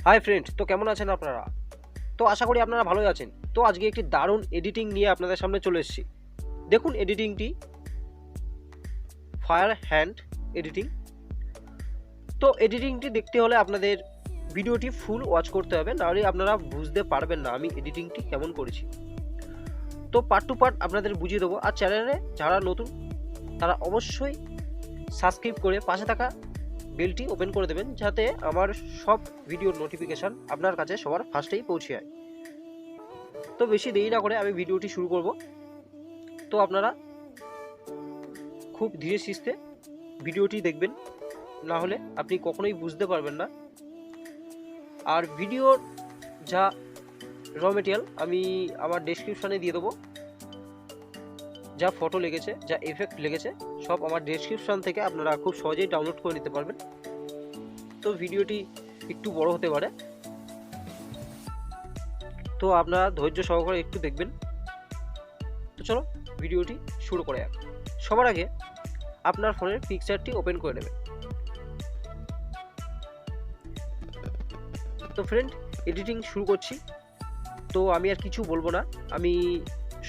Hi friend, তো কেমন আছেন আপনারা? তো আশা করি আপনারা ভালোই আছেন। তো আজকে একটি দারুণ এডিটিং নিয়ে আপনাদের সামনে চলে এসেছি। দেখুন এডিটিংটি ফায়ার হ্যান্ড এডিটিং। তো এডিটিংটি দেখতে হলে আপনাদের ভিডিওটি ফুল ওয়াচ করতে হবে, নাহলে আপনারা বুঝতে পারবেন না আমি এডিটিংটি কেমন করেছি। তো পার্ট টু পার্ট আপনাদের বুঝিয়ে দেবো। আর চ্যানেলে যারা নতুন তারা অবশ্যই সাবস্ক্রাইব করে পাশে থাকা বেলটি ওপেন করে দেবেন, যাতে আমার সব ভিডিওর নোটিফিকেশান আপনার কাছে সবার ফার্স্টেই পৌঁছে যায়। তো বেশি দেরি না করে আমি ভিডিওটি শুরু করব। তো আপনারা খুব ধীরে সুস্থে ভিডিওটি দেখবেন, না হলে আপনি কখনোই বুঝতে পারবেন না। আর ভিডিওর যা র মেটেরিয়াল আমি আমার ডেসক্রিপশানে দিয়ে দেবো। যা ফটো লেগেছে, যা এফেক্ট লেগেছে, সব আমার ডেসক্রিপশান থেকে আপনারা খুব সহজেই ডাউনলোড করে নিতে পারবেন। তো ভিডিওটি একটু বড় হতে পারে, তো আপনারা ধৈর্য সহকারে একটু দেখবেন। তো চলো ভিডিওটি শুরু করে যাক। সবার আগে আপনার ফোনের পিকচারটি ওপেন করে নেবেন। তো ফ্রেন্ড, এডিটিং শুরু করছি। তো আমি আর কিছু বলবো না, আমি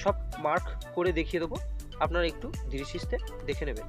সব মার্ক করে দেখিয়ে দেবো, আপনারা একটু ধীরে সুস্থে দেখে নেবেন।